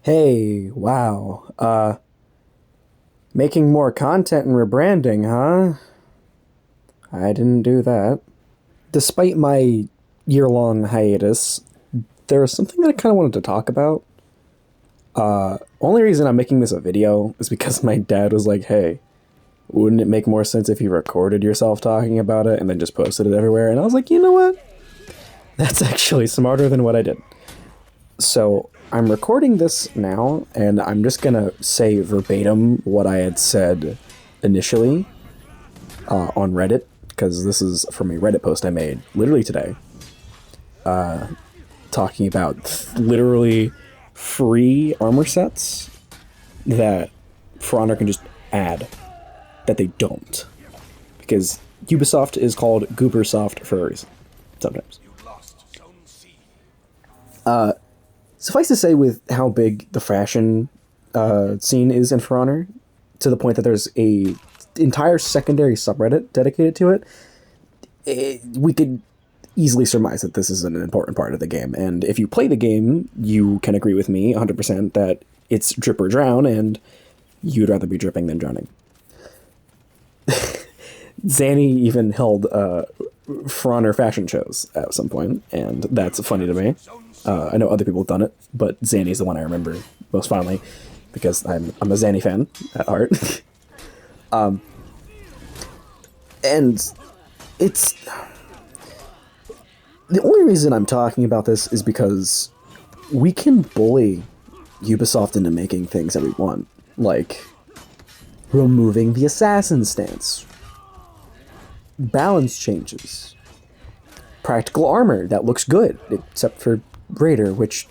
Hey, wow. Making more content and rebranding, huh? I didn't do that. Despite my year-long hiatus, there was something that I kind of wanted to talk about. Only reason I'm making this a video is because my dad was like, hey, wouldn't it make more sense if you recorded yourself talking about it and then just posted it everywhere? And I was like, you know what? That's actually smarter than what I did. So I'm recording this now, and I'm just gonna say verbatim what I had said initially on Reddit, because this is from a Reddit post I made literally today, talking about literally free armor sets that For Honor can just add that they don't, because Ubisoft is called Goobersoft for a reason. Sometimes. Suffice to say, with how big the fashion scene is in For Honor, to the point that there's a entire secondary subreddit dedicated to it, we could easily surmise that this is an important part of the game. And if you play the game, you can agree with me 100% that it's drip or drown, and you'd rather be dripping than drowning. Zanny even held For Honor fashion shows at some point, and that's funny to me. I know other people have done it, but Zanny's the one I remember most fondly because I'm a Zanny fan at heart. And it's the only reason I'm talking about this is because we can bully Ubisoft into making things that we want, like removing the assassin stance, balance changes, practical armor that looks good, except for Raider, which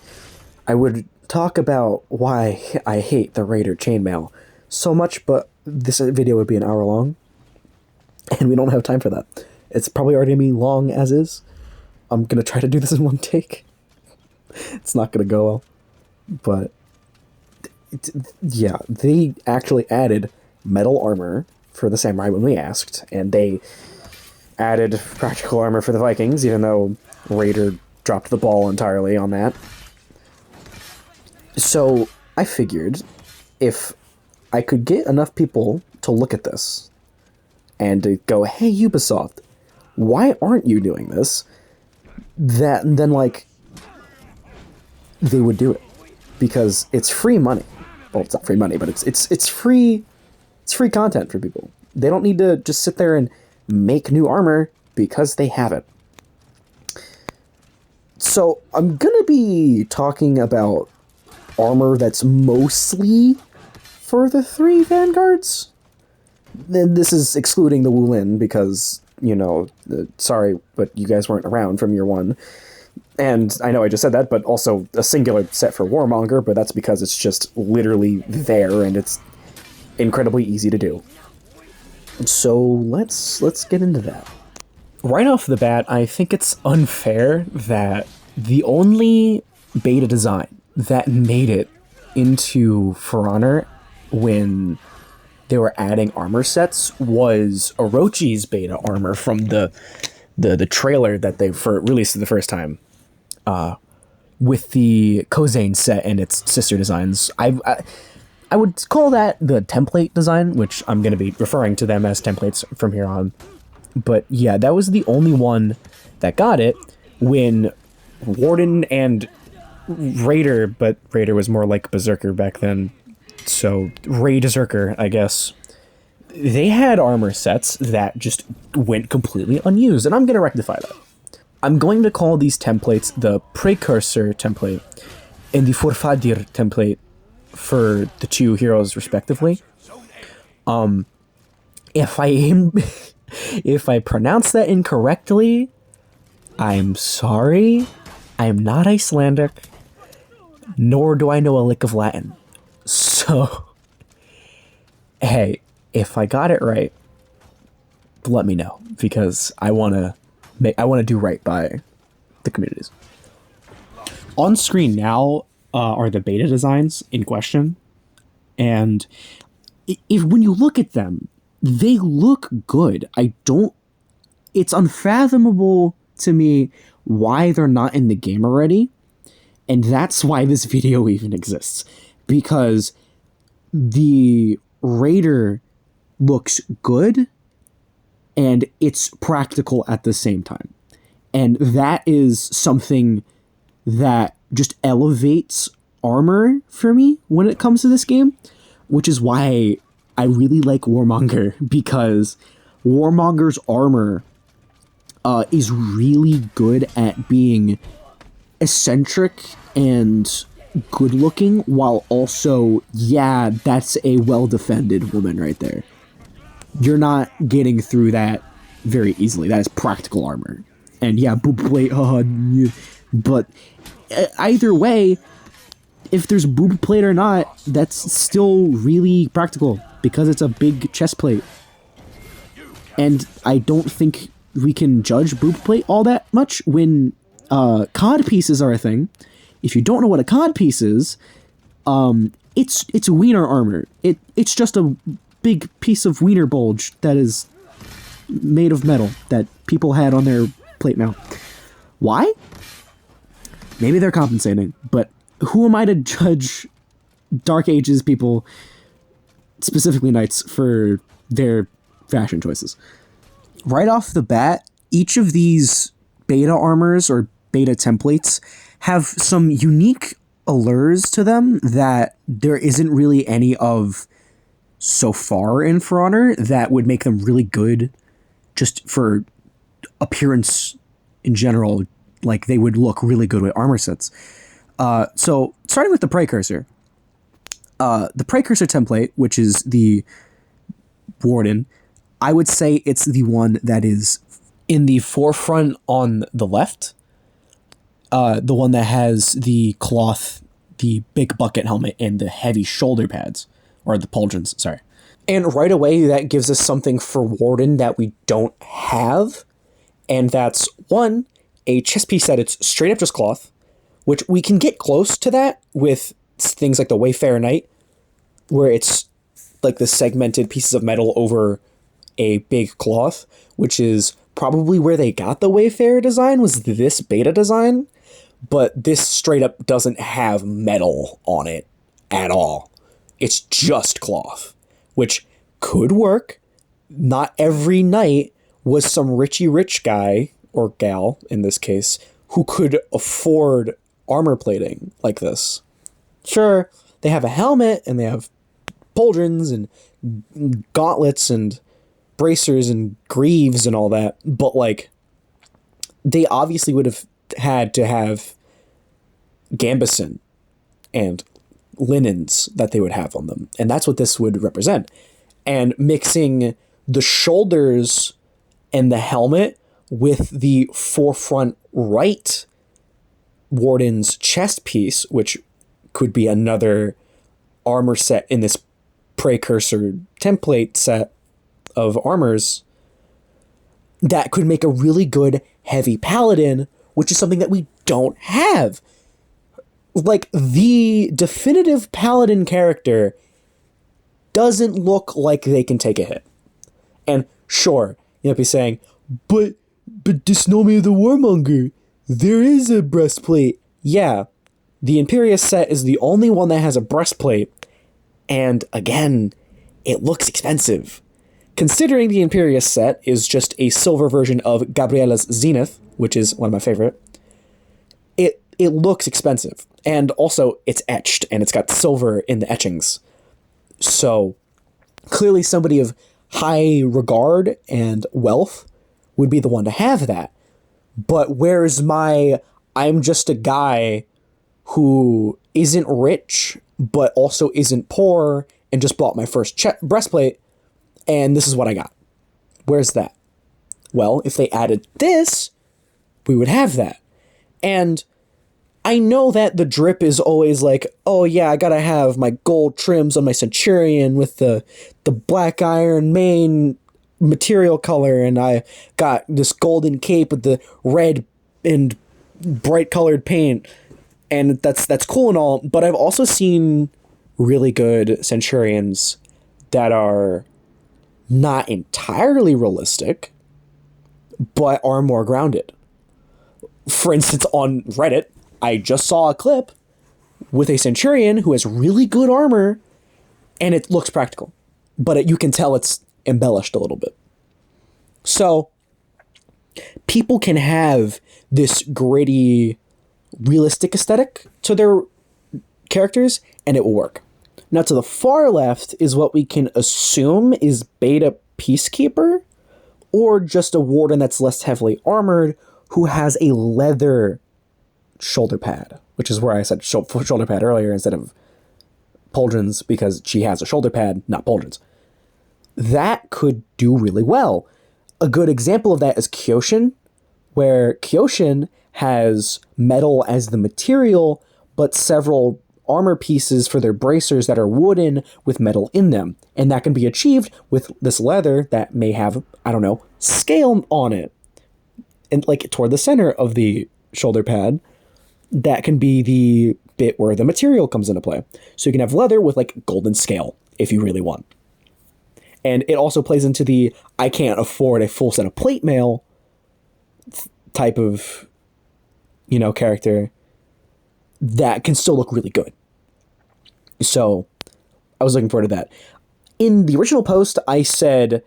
I would talk about why I hate the Raider chainmail so much, but this video would be an hour long, and we don't have time for that. It's probably already gonna be long as is. I'm gonna try to do this in one take. It's not gonna go well, but yeah, they actually added metal armor for the samurai when we asked, and they added practical armor for the Vikings, even though Raider dropped the ball entirely on that. So I figured if I could get enough people to look at this and to go, hey, Ubisoft, why aren't you doing this? That and then like they would do it because it's free money. Well, it's not free money, but it's free. It's free content for people. They don't need to just sit there and make new armor because they have it. So I'm gonna be talking about armor that's mostly for the 3 Vanguards. Then this is excluding the Wulin because, you know, sorry, but you guys weren't around from year 1. And I know I just said that, but also a singular set for Warmonger, but that's because it's just literally there and it's incredibly easy to do. So let's get into that. Right off the bat, I think it's unfair that the only beta design that made it into For Honor when they were adding armor sets was Orochi's beta armor from the trailer that they released the first time, with the Kozane set and its sister designs. I would call that the template design, which I'm going to be referring to them as templates from here on. But yeah, that was the only one that got it when Warden and Raider, but Raider was more like Berserker back then, so Ray Berserker, I guess. They had armor sets that just went completely unused, and I'm going to rectify that. I'm going to call these templates the Precursor template and the Forfadir template for the 2 heroes respectively. If I pronounce that incorrectly, I'm sorry. I am not Icelandic, nor do I know a lick of Latin. So, hey, if I got it right, let me know, because I want to do right by the communities. On screen now are the beta designs in question, and if when you look at them, they look good. It's unfathomable to me why they're not in the game already, And that's why this video even exists. Because the Raider looks good and it's practical at the same time. And that is something that just elevates armor for me when it comes to this game, which is why I really like Warmonger, because Warmonger's armor is really good at being eccentric and good looking, while also, yeah, that's a well-defended woman right there. You're not getting through that very easily. That is practical armor. And yeah, boob plate, but either way, if there's boob plate or not, that's still really practical because it's a big chest plate. And I don't think we can judge boob plate all that much when cod pieces are a thing. If you don't know what a cod piece is, it's wiener armor. It's just a big piece of wiener bulge that is made of metal that people had on their plate now. Why? Maybe they're compensating, but who am I to judge Dark Ages people, specifically knights, for their fashion choices? Right off the bat, each of these beta armors or beta templates have some unique allures to them that there isn't really any of so far in For Honor that would make them really good just for appearance in general. Like, they would look really good with armor sets. So starting with the Precursor. The Precursor template, which is the Warden, I would say it's the one that is in the forefront on the left. The one that has the cloth, the big bucket helmet, and the heavy shoulder pads. Or the pauldrons, sorry. And right away, that gives us something for Warden that we don't have. And that's, one, a chest piece that it's straight up just cloth, which we can get close to that with things like the Wayfarer Knight, where it's like the segmented pieces of metal over a big cloth, which is probably where they got the Wayfarer design, was this beta design, but this straight up doesn't have metal on it at all. It's just cloth, which could work. Not every knight was some rich guy, or gal in this case, who could afford armor plating like this. Sure, they have a helmet and they have pauldrons and gauntlets and bracers and greaves and all that, but like, they obviously would have had to have gambeson and linens that they would have on them, and that's what this would represent. And mixing the shoulders and the helmet with the forefront right Warden's chest piece, which could be another armor set in this Precursor template set of armors, that could make a really good heavy paladin, which is something that we don't have. Like, the definitive paladin character doesn't look like they can take a hit. And sure, you might be saying, but Disnomi of the Warmonger, there is a breastplate. Yeah, the Imperious set is the only one that has a breastplate, and again, it looks expensive. Considering the Imperious set is just a silver version of Gabriella's Zenith, which is one of my favorite, it looks expensive. And also, it's etched, and it's got silver in the etchings. So, clearly somebody of high regard and wealth would be the one to have that. But where's my, I'm just a guy who isn't rich, but also isn't poor, and just bought my first breastplate, and this is what I got. Where's that? Well, if they added this, we would have that. And I know that the drip is always like, oh yeah, I gotta have my gold trims on my Centurion with the black iron main material color, and I got this golden cape with the red and bright colored paint, and that's cool and all, but I've also seen really good Centurions that are not entirely realistic, but are more grounded. For instance, on Reddit, I just saw a clip with a Centurion who has really good armor, and it looks practical. But you can tell it's embellished a little bit. So, people can have this gritty, realistic aesthetic to their characters, and it will work. Now, to the far left is what we can assume is beta Peacekeeper, or just a Warden that's less heavily armored, who has a leather shoulder pad, which is where I said shoulder pad earlier instead of pauldrons, because she has a shoulder pad, not pauldrons. That could do really well. A good example of that is Kyoshin, where Kyoshin has metal as the material, but several armor pieces for their bracers that are wooden with metal in them. And that can be achieved with this leather that may have, I don't know, scale on it. And like toward the center of the shoulder pad, that can be the bit where the material comes into play. So you can have leather with like golden scale if you really want. And it also plays into the I can't afford a full set of plate mail type of, character that can still look really good. So I was looking forward to that. In the original post, I said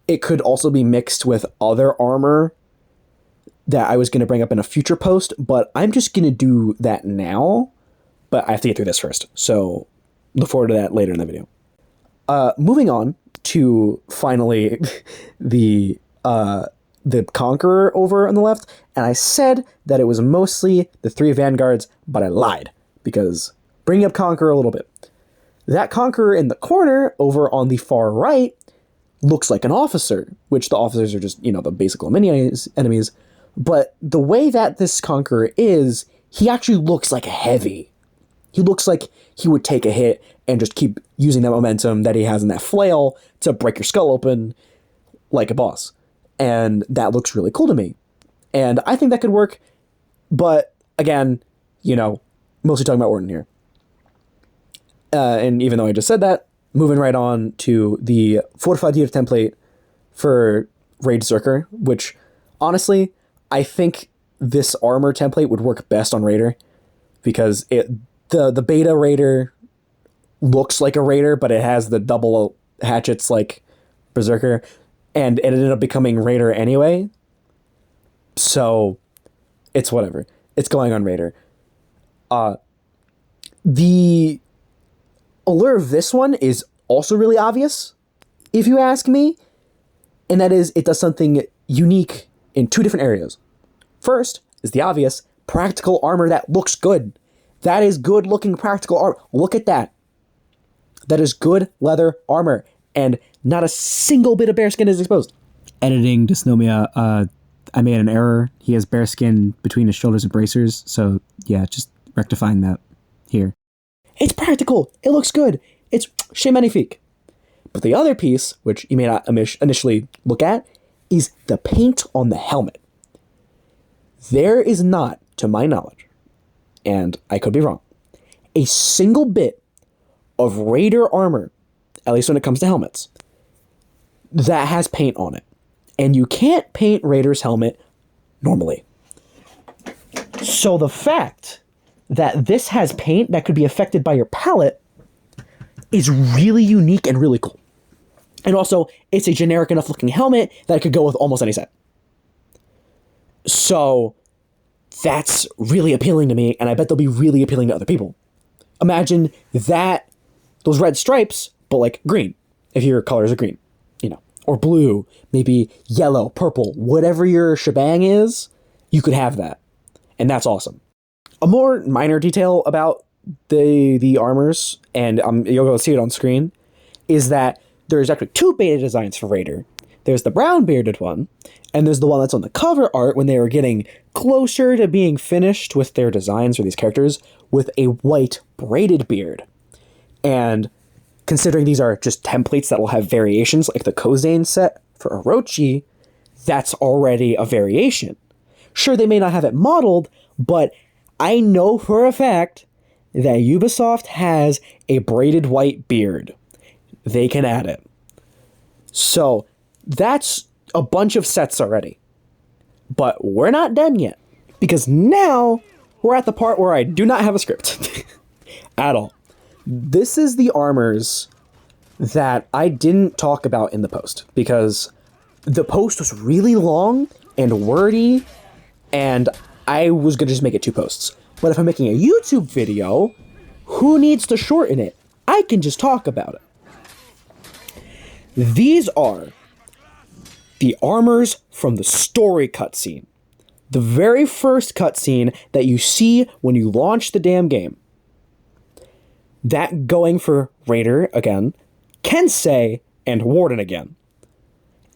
it could also be mixed with other armor that I was going to bring up in a future post, but I'm just going to do that now. But I have to get through this first. So look forward to that later in the video. Moving on to finally the Conqueror over on the left. And I said that it was mostly the 3 Vanguards, but I lied because bringing up Conqueror a little bit. That Conqueror in the corner over on the far right looks like an officer, which the officers are just, the basic mini enemies. But the way that this Conqueror is, he actually looks like a heavy. He looks like he would take a hit and just keep using that momentum that he has in that flail to break your skull open like a boss. And that looks really cool to me. And I think that could work. But again, mostly talking about Orton here. And even though I just said that, moving right on to the Fortified Tier template for Raid Zerker, which honestly, I think this armor template would work best on Raider because the beta Raider looks like a Raider, but it has the double hatchets like Berserker, and it ended up becoming Raider anyway. So it's whatever. It's going on Raider. The allure of this one is also really obvious, if you ask me, and that is it does something unique in 2 different areas. First is the obvious practical armor that looks good. That is good looking practical armor. Look at that. That is good leather armor, and not a single bit of bearskin is exposed. Editing Dysnomia, I made an error. He has bearskin between his shoulders and bracers, so yeah, just rectifying that here. It's practical. It looks good. It's chez magnifique. But the other piece, which you may not initially look at, is the paint on the helmet. There is not, to my knowledge, and I could be wrong, a single bit of Raider armor, at least when it comes to helmets, that has paint on it. And you can't paint Raider's helmet normally. So the fact that this has paint that could be affected by your palette is really unique and really cool. And also, it's a generic enough looking helmet that could go with almost any set. So that's really appealing to me, and I bet they'll be really appealing to other people. Imagine those red stripes, but like green, if your colors are green, or blue, maybe yellow, purple, whatever your shebang is, you could have that. And that's awesome. A more minor detail about the armors, and you'll go see it on screen, is that there's actually 2 beta designs for Raider. There's the brown bearded one, and there's the one that's on the cover art when they were getting closer to being finished with their designs for these characters with a white braided beard. And considering these are just templates that will have variations like the Kozane set for Orochi, that's already a variation. Sure, they may not have it modeled, but I know for a fact that Ubisoft has a braided white beard. They can add it. So that's a bunch of sets already. But we're not done yet, because now we're at the part where I do not have a script at all. This is the armors that I didn't talk about in the post because the post was really long and wordy, and I was going to just make it 2 posts. But if I'm making a YouTube video, who needs to shorten it? I can just talk about it. These are the armors from the story cutscene. The very first cutscene that you see when you launch the damn game. That going for Raider again, Kensei, and Warden again.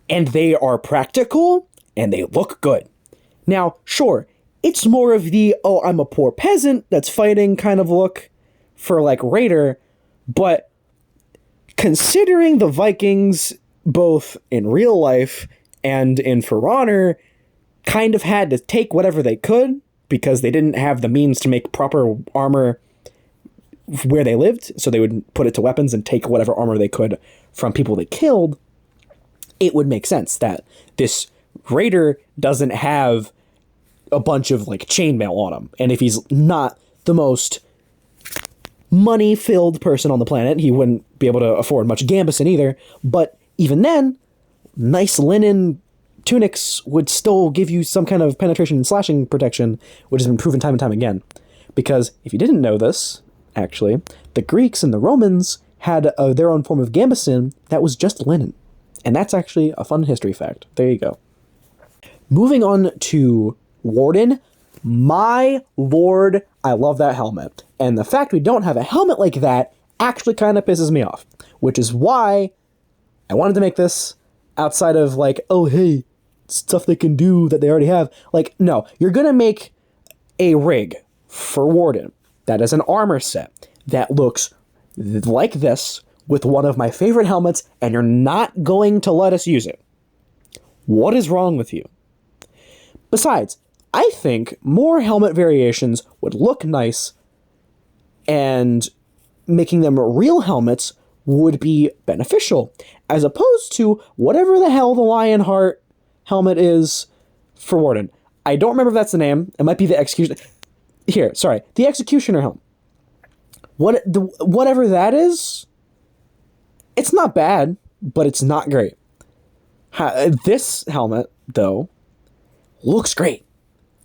And they are practical, and they look good. Now, sure, it's more of the, oh, I'm a poor peasant that's fighting kind of look for, like, Raider, but considering the Vikings, both in real life and in For Honor, kind of had to take whatever they could, because they didn't have the means to make proper armor where they lived, so they would put it to weapons and take whatever armor they could from people they killed, it would make sense that this Raider doesn't have a bunch of, like, chainmail on him. And if he's not the most money-filled person on the planet, he wouldn't be able to afford much gambeson either. But even then, nice linen tunics would still give you some kind of penetration and slashing protection, which has been proven time and time again. Because if you didn't know this, actually, the Greeks and the Romans had their own form of gambeson that was just linen. And that's actually a fun history fact. There you go. Moving on to Warden. My lord, I love that helmet. And the fact we don't have a helmet like that actually kind of pisses me off. Which is why I wanted to make this outside of, like, oh, hey, stuff they can do that they already have. Like, no, you're going to make a rig for Warden that is an armor set that looks like this with one of my favorite helmets, and you're not going to let us use it. What is wrong with you? Besides, I think more helmet variations would look nice, and making them real helmets would be beneficial, as opposed to whatever the hell the Lionheart helmet is for Warden. I don't remember if that's the name. It might be the Executioner. Here, sorry, the Executioner helmet. Whatever that is, it's not bad, but it's not great. This helmet, though, looks great.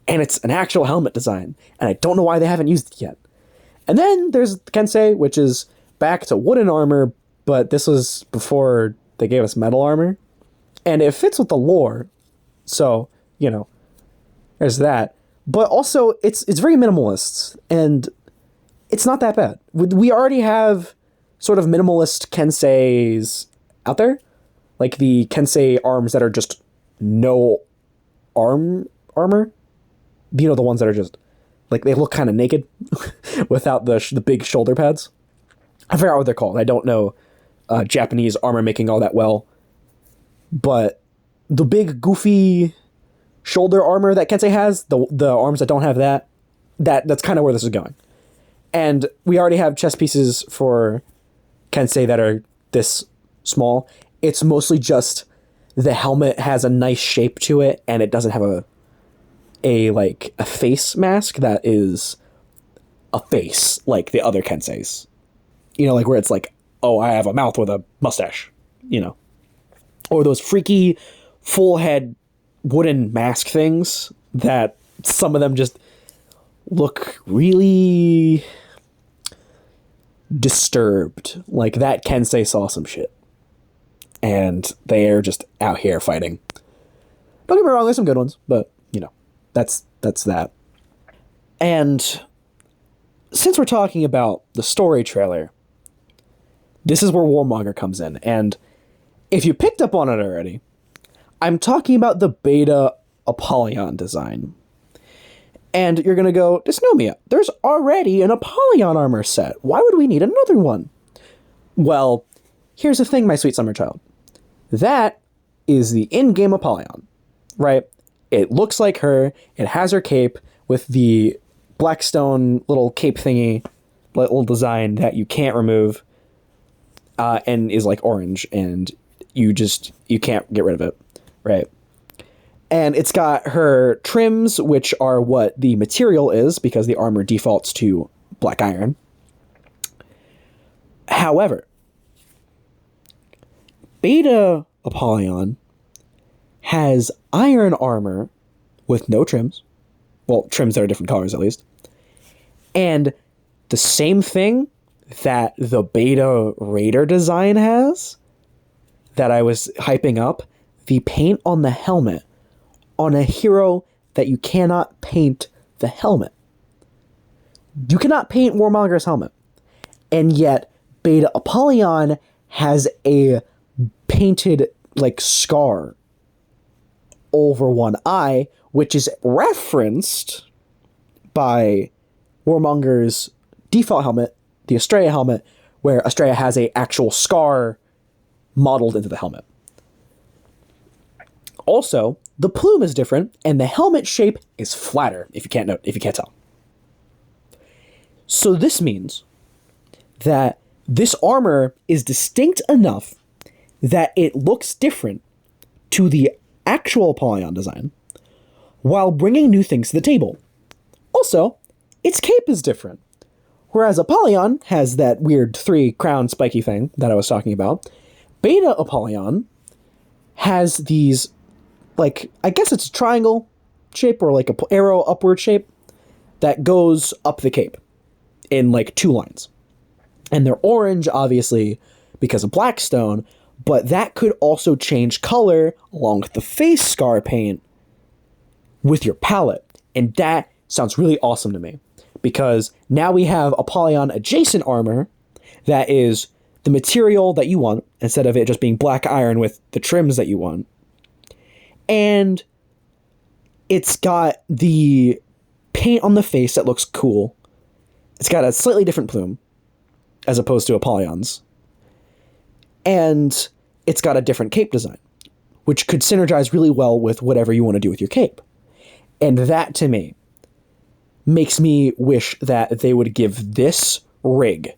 And it's an actual helmet design. And I don't know why they haven't used it yet. And then there's Kensei, which is back to wooden armor, but this was before they gave us metal armor. And it fits with the lore. So, you know, there's that. But also, it's very minimalist. And it's not that bad. We already have sort of minimalist Kenseis out there. Like the Kensei arms that are just no armor. You know, the ones that are just, like, they look kind of naked without the big shoulder pads. I forgot what they're called. I don't know Japanese armor making all that well. But the big, goofy shoulder armor that Kensei has, the arms that don't have that's kind of where this is going. And we already have chest pieces for Kensei that are this small. It's mostly just the helmet has a nice shape to it, and it doesn't have a face mask that is a face like the other Kenseis. You know, like where it's like, oh, I have a mouth with a mustache, you know. Or those freaky full head wooden mask things that some of them just look really disturbed. Like that Kensei saw some shit. And they are just out here fighting. Don't get me wrong, there's some good ones, but, you know, that's that. And since we're talking about the story trailer, this is where Warmonger comes in. And if you picked up on it already, I'm talking about the beta Apollyon design. And you're going to go, Dysnomia, there's already an Apollyon armor set. Why would we need another one? Well, here's the thing, my sweet summer child. That is the in-game Apollyon, right? It looks like her. It has her cape with the Blackstone little cape thingy, little design that you can't remove, and is like orange, and you can't get rid of it, right? And it's got her trims, which are what the material is, because the armor defaults to black iron. However, Beta Apollyon has iron armor with no trims. Well, trims that are different colors, at least. And the same thing that the Beta Raider design has, that I was hyping up, the paint on the helmet on a hero that you cannot paint the helmet. You cannot paint Warmonger's helmet. And yet, Beta Apollyon has a painted, like, scar over one eye, which is referenced by Warmonger's default helmet, the Estrella helmet, where Estrella has a actual scar modeled into the helmet. Also, the plume is different, and the helmet shape is flatter, if you can't tell. So this means that this armor is distinct enough that it looks different to the actual Apollyon design, while bringing new things to the table. Also, its cape is different. Whereas Apollyon has that weird 3-crown spiky thing that I was talking about, Beta Apollyon has these, like, I guess it's a triangle shape or like a arrow upward shape that goes up the cape in like 2 lines. And they're orange, obviously, because of Blackstone, but that could also change color along with the face scar paint with your palette. And that sounds really awesome to me, because now we have Apollyon adjacent armor that is the material that you want, instead of it just being black iron with the trims that you want. And it's got the paint on the face that looks cool. It's got a slightly different plume as opposed to Apollyon's. And it's got a different cape design, which could synergize really well with whatever you want to do with your cape. And that, to me, makes me wish that they would give this rig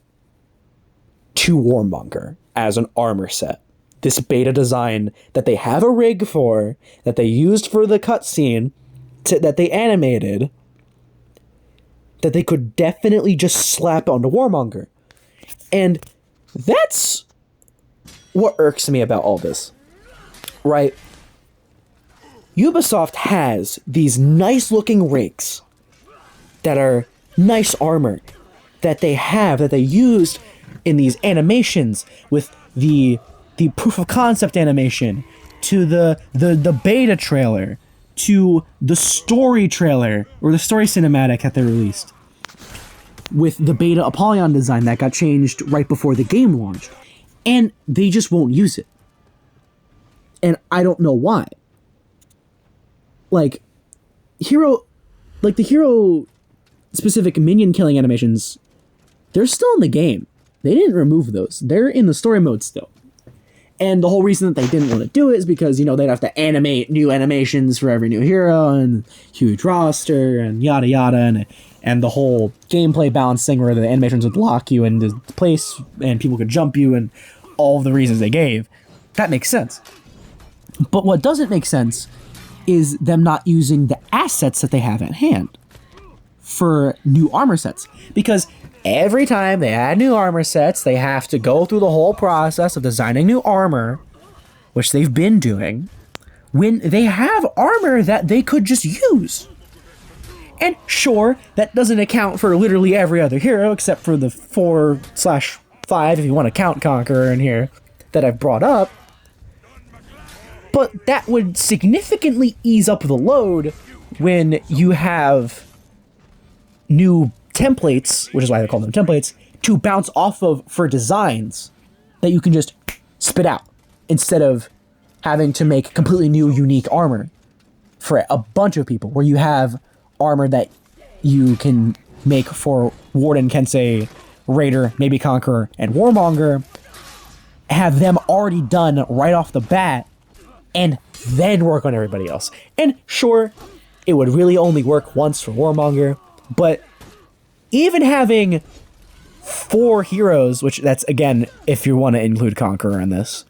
to Warmonger as an armor set. This beta design that they have a rig for, that they used for the cutscene, that they animated, that they could definitely just slap onto Warmonger. And that's what irks me about all this, right? Ubisoft has these nice looking rigs that are nice armor that they used in these animations, with the proof of concept animation, to the beta trailer, to the story trailer, or the story cinematic that they released, with the beta Apollyon design that got changed right before the game launched. And they just won't use it. And I don't know why. Like, the hero specific minion killing animations, they're still in the game. They didn't remove those. They're in the story mode still. And the whole reason that they didn't want to do it is because, they'd have to animate new animations for every new hero, and huge roster, and yada yada, and the whole gameplay balancing where the animations would lock you into place, and people could jump you, and all of the reasons they gave. That makes sense. But what doesn't make sense is them not using the assets that they have at hand for new armor sets. Because every time they add new armor sets, they have to go through the whole process of designing new armor, which they've been doing, when they have armor that they could just use. And sure, that doesn't account for literally every other hero, except for the 4/5, if you want to count Conqueror in here, that I've brought up. But that would significantly ease up the load when you have new templates, which is why they call them templates, to bounce off of for designs that you can just spit out, instead of having to make completely new, unique armor for a bunch of people, where you have armor that you can make for Warden, Kensei, Raider, maybe Conqueror, and Warmonger, have them already done right off the bat, and then work on everybody else. And sure, it would really only work once for Warmonger, but even having 4 heroes, which that's, again, if you want to include Conqueror in this,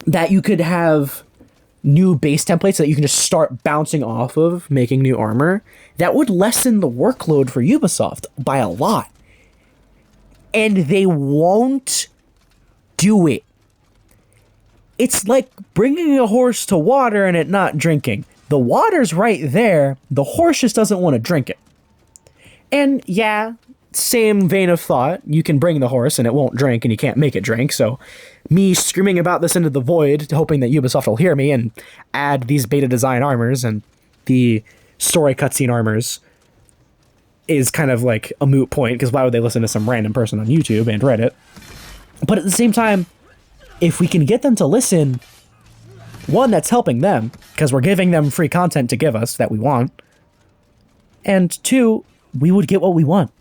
that you could have new base templates that you can just start bouncing off of, making new armor, that would lessen the workload for Ubisoft by a lot. And they won't do it. It's like bringing a horse to water and it not drinking. The water's right there, the horse just doesn't want to drink it. And yeah, same vein of thought, you can bring the horse and it won't drink and you can't make it drink, so me screaming about this into the void, hoping that Ubisoft will hear me and add these beta design armors and the story cutscene armors is kind of like a moot point, because why would they listen to some random person on YouTube and Reddit? But at the same time, if we can get them to listen, one, that's helping them, because we're giving them free content to give us that we want, and two, we would get what we want.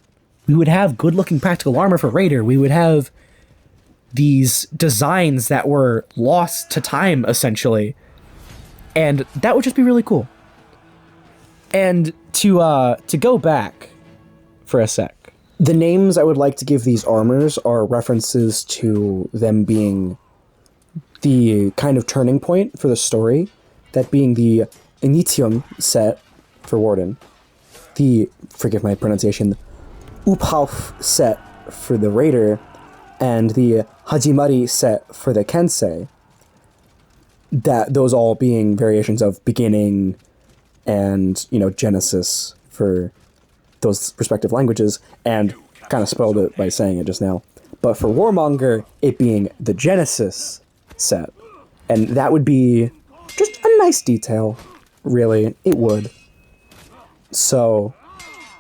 We would have good-looking practical armor for Raider. We would have these designs that were lost to time, essentially, and that would just be really cool. And to go back for a sec, The names I would like to give these armors are references to them being the kind of turning point for the story, that being the Initium set for Warden, the, forgive my pronunciation, Uphauf set for the Raider, and the Hajimari set for the Kensei. That those all being variations of beginning and, Genesis for those respective languages, and kind of spoiled it by saying it just now. But for Warmonger, it being the Genesis set. And that would be just a nice detail, really. It would. So,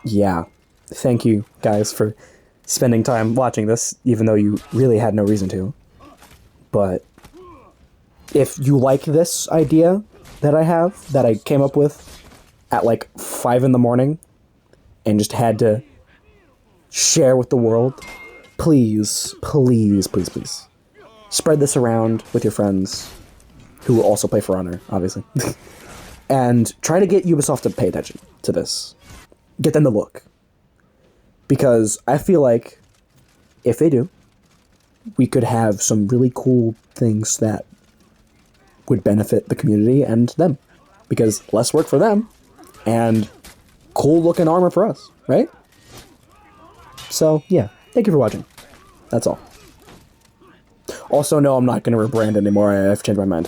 yeah. Thank you, guys, for spending time watching this, even though you really had no reason to. But if you like this idea that I have, that I came up with at like 5 in the morning and just had to share with the world, please, please, please, please, spread this around with your friends who also play For Honor, obviously. And try to get Ubisoft to pay attention to this. Get them to look. Because I feel like if they do, we could have some really cool things that would benefit the community and them. Because less work for them, and cool looking armor for us, right? So, yeah. Thank you for watching. That's all. Also, no, I'm not going to rebrand anymore. I've changed my mind.